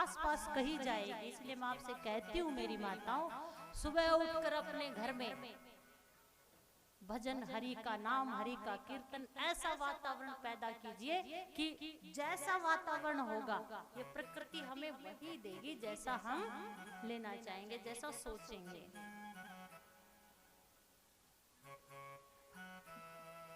आसपास कही जाएगी। इसलिए मैं आपसे कहती हूँ मेरी माताओं, सुबह उठकर अपने घर में भजन, हरि का नाम, हरि का कीर्तन, ऐसा वातावरण पैदा कीजिए कि जैसा वातावरण होगा ये प्रकृति हमें वही देगी जैसा हम लेना चाहेंगे, जैसा सोचेंगे।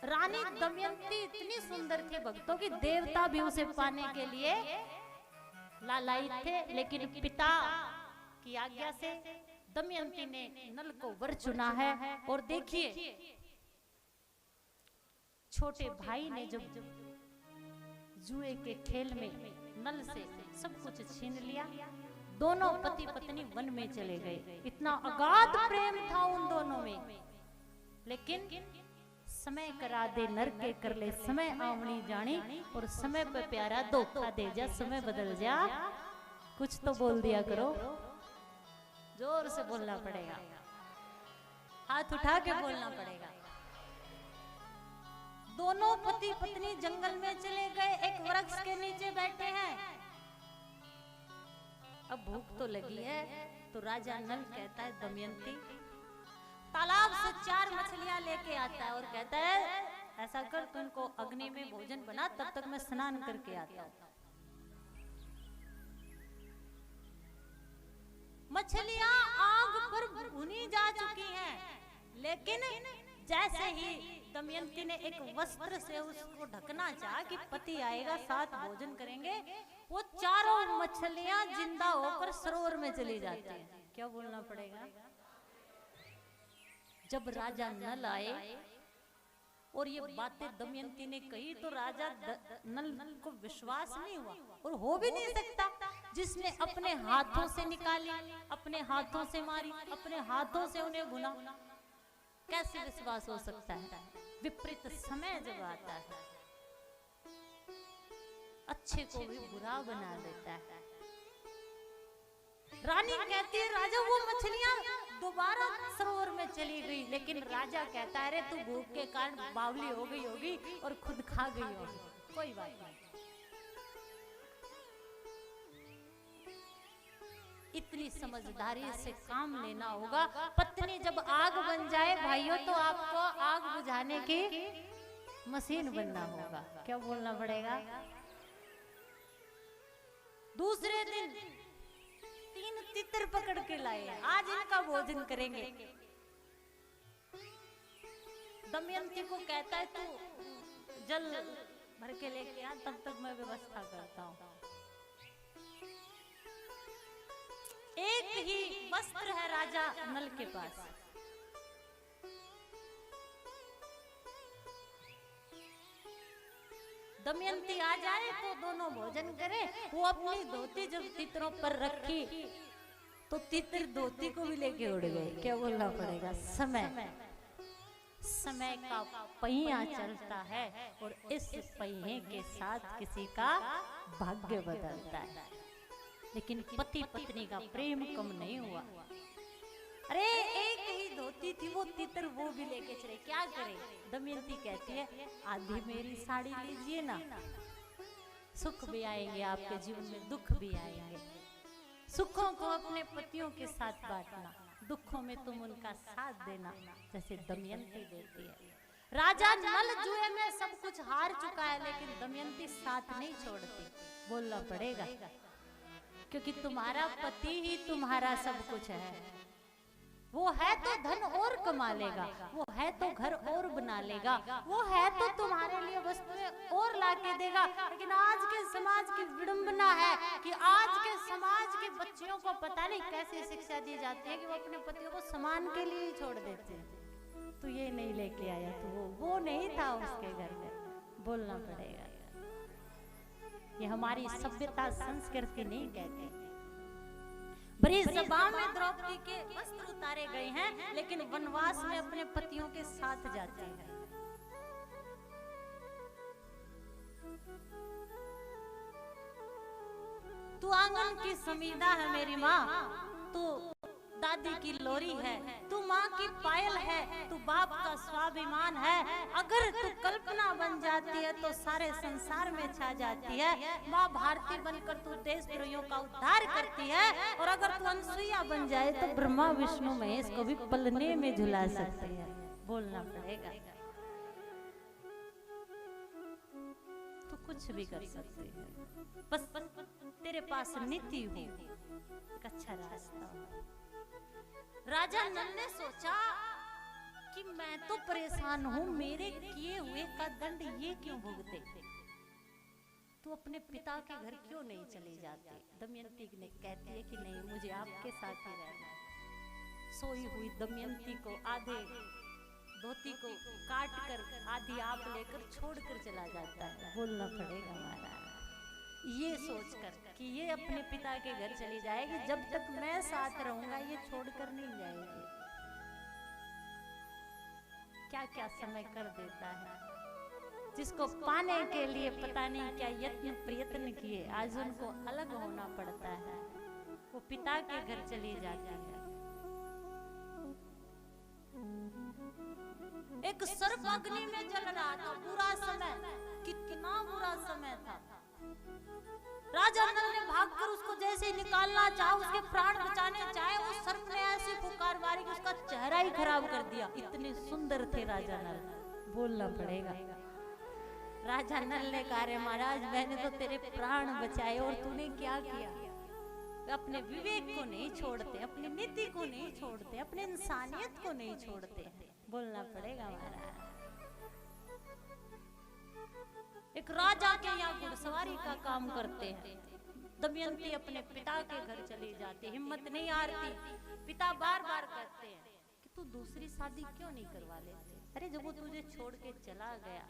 रानी दमयंती इतनी सुंदर थी भक्तों की, देवता भी उसे पाने के लिए लालायित थे, लेकिन पिता की आज्ञा से दमयंती ने नल को वर चुना है। और देखिए छोटे भाई ने जब जुए के खेल में नल से सब कुछ छीन लिया, दोनों पति पत्नी वन में चले गए। इतना अगाध प्रेम था उन दोनों में, लेकिन समय करा दे नर के कर ले समय आवनी जानी, और समय पे प्यारा धोखा दे जा, समय बदल जा। कुछ तो बोल दिया करो, जोर से बोलना पड़ेगा, हाथ उठा के बोलना पड़ेगा। दोनों पति पत्नी जंगल में चले गए, एक वृक्ष के नीचे बैठे हैं। अब भूख तो लगी है, तो राजा नल कहता है दमयंती, तालाब से 4 मछलियां लेके आता है और कहता है ऐसा कर तू इनको अग्नि में भोजन बना, तब तक मैं स्नान करके आता हूं। मछलियां आग पर भुनी जा चुकी हैं, लेकिन जैसे ही दमयंती ने एक वस्त्र से उसको ढकना चाहा कि पति आएगा साथ भोजन करेंगे, वो चारों मछलियां जिंदा होकर सरोवर में चली जाती हैं। क्या बोलना पड़ेगा? जब राजा नल आए और ये बातें दमयंती ने कही, तो राजा नल को विश्वास नहीं हुआ, और हो भी नहीं सकता। जिसने अपने हाथों से निकाली, अपने हाथों से मारी, अपने हाथों से उन्हें भुना, कैसे विश्वास हो सकता है? विपरीत समय जब आता है, अच्छे को भी बुरा बना देता है। रानी कहती है राजा वो मछलियां दोबारा सरोवर में चली गई, लेकिन राजा कहता है अरे तू भूख के कारण बावली हो गई होगी और खुद खा गई होगी, कोई बात नहीं। इतनी समझदारी से काम लेना होगा। पत्नी जब आग बन जाए भाइयों, तो आपको आग बुझाने की मशीन बनना होगा। क्या बोलना पड़ेगा? दूसरे दिन 3 तितर पकड़ के लाए, आज इनका भोजन करेंगे। दमयंती को कहता है तू जल भर के लेके आ, तब तक मैं व्यवस्था करता हूँ। एक ही वस्त्र है राजा नल के पास, दमयंती आ जाए तो दोनों भोजन करें। वो अपनी धोती जब तितरों पर रखी, तो तितर धोती को भी लेके उड़ गए। क्या बोलना पड़ेगा? समय का पहिया चलता है, और इस पहिए के साथ किसी का भाग्य बदलता है। लेकिन पति पत्नी का प्रेम कम नहीं हुआ। अरे एक ही धोती थी, वो तितर वो भी लेके चले, क्या करे? दमयंती कहती है आधी मेरी साड़ी लीजिए ना, सुख भी आएंगे आपके जीवन में, दुख भी आएंगे। सुखों को अपने पतियों के साथ बांटना, दुखों में तुम उनका साथ देना, जैसे दमयंती देती है। राजा नल जुए में सब कुछ हार चुका है, लेकिन दमयंती साथ नहीं छोड़ती। बोलना पड़ेगा, क्योंकि तुम्हारा पति ही तुम्हारा सब कुछ है। वो है तो धन और कमा लेगा, वो है तो घर और बना लेगा, वो है तो तुम्हारे लिए वस्तुएं और लाके देगा। लेकिन आज के समाज की विडंबना है कि आज के समाज के बच्चियों को पता नहीं कैसी शिक्षा दी जाती है कि वो अपने पतियों को सामान के लिए ही छोड़ देते हैं। तो ये नहीं लेके आया, तो वो नहीं था उसके घर में। बोलना पड़ेगा, ये हमारी सभ्यता संस्कृति नहीं कहती। बड़ी सभा में द्रौपदी के वस्त्र उतारे गए हैं, लेकिन वनवास में अपने पतियों के साथ जाती है। तू आंगन की समीदा है मेरी माँ, तू दादी की लोरी है, तू माँ की पायल है, तू बाप का स्वाभिमान है। अगर तू कल्पना बन जाती है तो सारे संसार में छा जाती है। माँ भारती बनकर तू देश द्रोहियों का उद्धार करती है। और अगर तू अनसुईया बन जाए तो ब्रह्मा विष्णु महेश को भी पलने में झुला सकती है। बोलना पड़ेगा, तू कुछ भी कर सकती है, बस तेरे पास नीति हो, एक अच्छा रास्ता हो। राजा नल ने सोचा कि मैं तो परेशान हूं, मेरे किए हुए का दंड ये क्यों भुगते, तू अपने पिता के घर क्यों नहीं चली जाती। दमयंती ने कहती है कि नहीं, मुझे आपके साथ ही रहना है। सोई हुई दमयंती को आधे धोती को काट कर आधी आप लेकर छोड़कर चला जाता है। बोलना पड़ेगा महाराज, ये सोचकर कि ये अपने पिता के घर चली जाएगी, जब तक मैं साथ रहूंगा ये छोड़कर नहीं जाएगी। क्या क्या समय कर देता है, जिसको पाने के लिए पता नहीं क्या यत्न प्रयत्न किए, आज उनको अलग होना पड़ता है। वो पिता के घर चली जाती है। एक सर्प अग्नि में जल रहा था, बुरा समय, कितना बुरा समय था। राजा नल ने भागकर उसको जैसे निकालना चाहा, उसके प्राण बचाने चाहे, उस सर्प ने ऐसी फुकार मारी कि उसका चेहरा ही खराब कर दिया। इतने सुंदर थे राजा नल। बोलना पड़ेगा, राजा नल ने कहा, रे महाराज मैंने तो तेरे प्राण बचाए और तूने क्या किया। अपने विवेक को नहीं छोड़ते, अपनी नीति को नहीं छोड़ते, अपने इंसानियत को नहीं छोड़ते। बोलना पड़ेगा महाराज। एक राजा के यहाँ घुड़सवारी का काम करते हैं। दमयंती अपने पिता के घर चली जाती, हिम्मत नहीं हारती। पिता बार बार कहते हैं कि तू दूसरी शादी क्यों नहीं करवा लेते। अरे जब वो तुझे छोड़ के चला गया,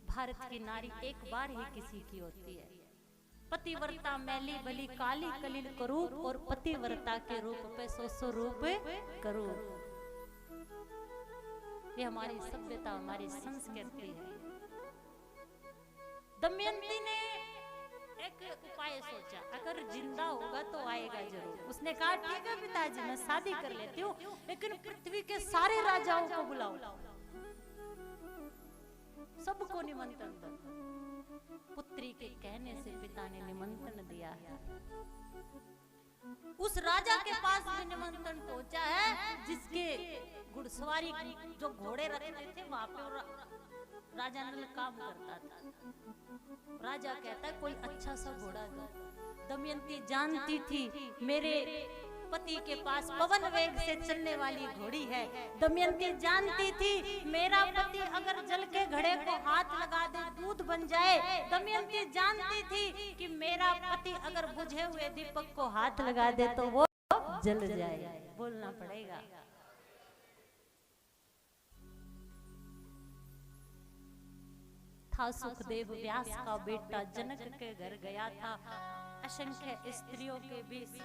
भारत की नारी एक बार ही किसी की होती है। पतिव्रता मैली भली काली कलिल करूप, और पतिव्रता के रूप पे सो रूप करूप। ये हमारी सभ्यता, हमारी संस्कृति है। दमयंती ने एक उपाय सोचा, अगर जिंदा होगा तो आएगा जरूर। उसने कहा ठीक है पिताजी, मैं शादी कर लेती हूँ, लेकिन पृथ्वी के सारे राजाओं को बुलाओ, सबको निमंत्रण दो। पुत्री के कहने से पिता ने निमंत्रण दिया है। उस राजा के पास भी निमंत्रण पहुंचा है, जिसके घुड़सवारी जो घोड़े रखते थे वहां पे राजा नल काम करता था। राजा कहता है कोई अच्छा सा घोड़ा दो। दमयंती जानती थी मेरे पति के पास पवन वेग से चलने वाली घोड़ी है। दमयंती जानती थी मेरा पति अगर जल के घड़े को हाथ लगा दे दूध बन जाए। दमयंती जानती थी कि मेरा पति अगर बुझे हुए दीपक को हाथ लगा दे तो वो जल जाए। बोलना पड़ेगा। था सुखदेव व्यास का बेटा, जनक के घर गया था, असंख्य स्त्रियों के बीच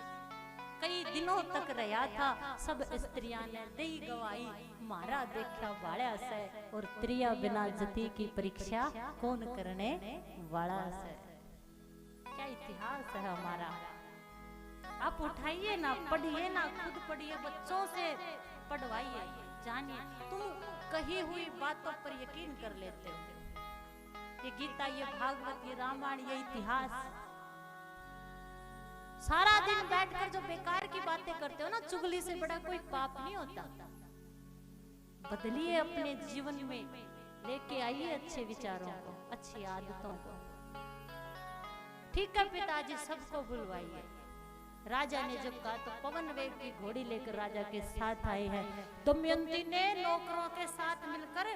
कई दिनों तक रहा था। सब स्त्रियां ने दई गवाई, मारा देखा वाला से, और त्रिया बिना जति की परीक्षा कौन करने वाला से। क्या इतिहास है हमारा। आप उठाइए ना, पढ़िए ना, खुद पढ़िए, बच्चों से पढ़वाइए, जानिए। तुम कही हुई बातों पर यकीन कर लेते हो। ये गीता, ये भागवत, ये रामायण, ये इतिहास, सारा दिन बैठकर जो बेकार की बातें करते हो ना, चुगली से बड़ा कोई पाप नहीं होता। बदलिए अपने जीवन में, लेके आइए अच्छे विचारों को, अच्छी आदतों को। ठीक है पिताजी, सबको बुलवाइए। राजा ने जब कहा तो पवन वेग की घोड़ी लेकर राजा के साथ आए हैं। दमयंती ने नौकरों के साथ मिलकर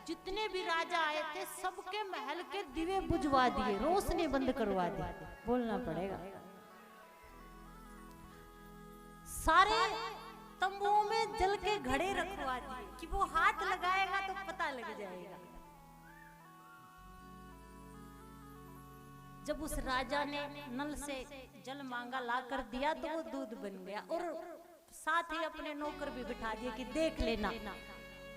जितने भी राजा आए थे सबके महल के दिए बुझवा दिए, रोशनी बंद करवा दी। बोलना पड़ेगा। सारे तंबुओं में जल के घड़े रखवा दिए कि वो हाथ लगाएगा तो पता लग जाएगा। जब उस राजा ने नल से जल मांगा, ला कर दिया तो वो दूध बन गया, और साथ ही अपने नौकर भी बिठा दिए कि देख लेना,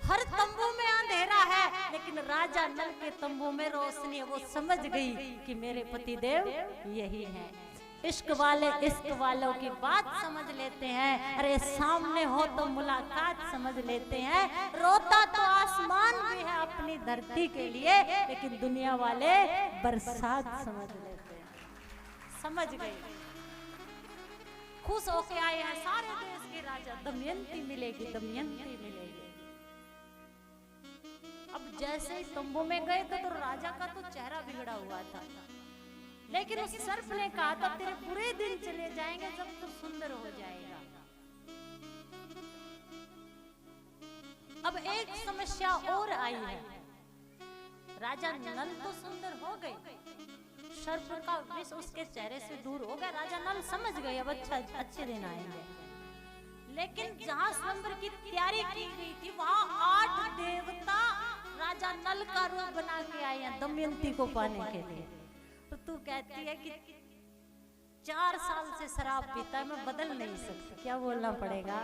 हर तंबू में अंधेरा है लेकिन राजा नल के तंबू में रोशनी है। वो समझ गई कि मेरे पति देव यही हैं। इश्क वालों की बात समझ लेते हैं, अरे सामने हो तो मुलाकात समझ लेते हैं। रोता तो आसमान भी है अपनी धरती के लिए, लेकिन दुनिया वाले बरसात समझ लेते हैं। समझ गए, खुश होके आए हैं सारे देश के राजा, दमयंती मिलेगी, दमयंती मिलेगी। अब जैसे ही तंबू में गए तो राजा का तो चेहरा बिगड़ा हुआ था, लेकिन उस सर्प ने कहा था तेरे बुरे दिन चले जाएंगे जब तू सुंदर हो जाएगा। अब एक समस्या और आई है, राजा नल तो सुंदर हो गए, सर्प का विष उसके चेहरे से दूर हो गया। राजा नल समझ गए अब अच्छे दिन आएंगे, लेकिन जहां स्वयंवर की तैयारी की गई थी वहां 8 देवता राजा नल का रूप बना के आए हैं दमयंती को पाने के लिए। तो तू कहती है कि 4 साल से शराब पीता है, मैं बदल नहीं सकती, क्या बोलना पड़ेगा?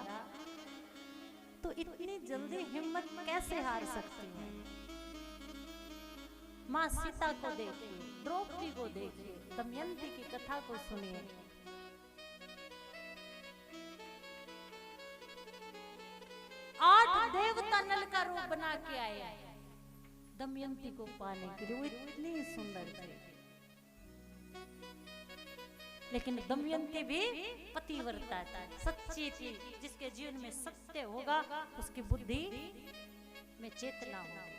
तो इतनी जल्दी हिम्मत कैसे हार सकती है? माँ सीता को देखिए, द्रौपदी को देखिए, दमयंती की कथा को सुनिए। आठ देवता नल का रूप बना के आए दमयंती को पाने के लिए, वो इतनी सुंदर थी। लेकिन दमयंती भी पतिव्रता थी, सच्ची थी। जिसके जीवन में सत्य होगा उसकी बुद्धि में चेतना होगी।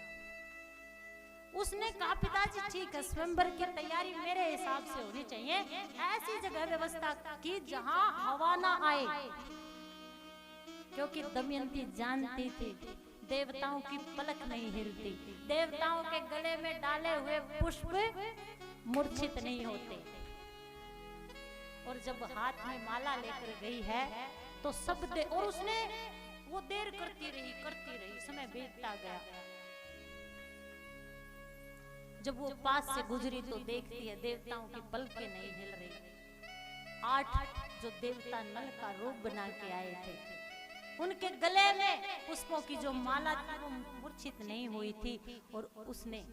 उसने कहा पिताजी ठीक है, स्वयंवर की तैयारी मेरे हिसाब से होनी चाहिए, ऐसी जगह व्यवस्था की जहां हवा ना आए, क्योंकि दमयंती जानती थी देवताओं की पलक नहीं हिलती, देवताओं के गले में डाले हुए पुष्प मूर्छित नहीं होते। और जब हाथ में माला लेकर गई है तो सब और उसने वो देर करती रही, समय बीतता गया। जब वो पास से गुजरी तो देखती है देवताओं की पलकें नहीं हिल रही। 8 जो देवता नल का रूप बना के आए थे, उनके गले में पुष्पों की जो माला थी वो मूर्छित नहीं हुई थी। और उसने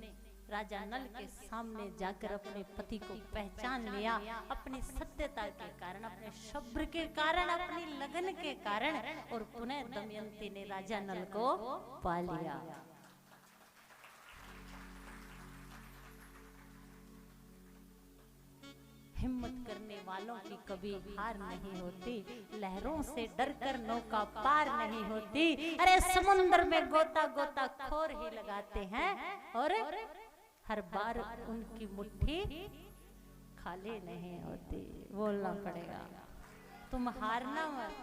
राजा नल के सामने जाकर अपने पति को पहचान लिया, अपनी सत्यता के कारण, अपने सब्र के कारण, अपनी लगन के कारण, और पुनः दमयंती ने राजा नल को पा लिया। हिम्मत करने वालों की कभी हार नहीं होती, लहरों से डरकर नौका पार नहीं होती। अरे समुद्र में गोता गोता खोर ही लगाते हैं और हर बार उनकी मुट्ठी खाली नहीं होती। बोलना पड़ेगा, तुम हारना मत,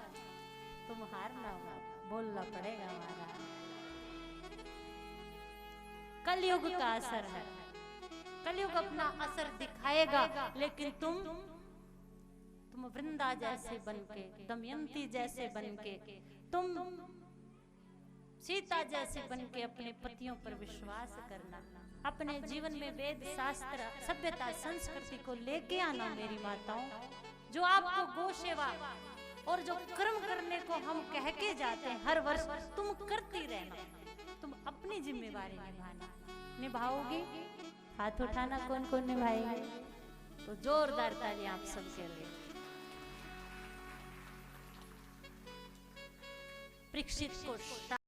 तुम हारना मत, बोलना पड़ेगा हमारा। कलयुग का असर है, कलयुग अपना असर दिखाएगा, लेकिन तुम वृंदा जैसे बनके, दमयंती जैसे बनके, तुम सीता जैसे बनके अपने पतियों पर विश्वास करना, अपने जीवन में वेद शास्त्र सभ्यता संस्कृति को लेके आना। मेरी माताओं, जो आपको गौ सेवा और जो कर्म करने को हम कह के जाते हैं हर वर्ष, तुम करती रहना, तुम अपनी जिम्मेवारी निभाना। निभाओगी? हाथ उठाना, कौन कौन निभाएंगे? तो जोरदार तालियां आप सबके लिए। परीक्षित को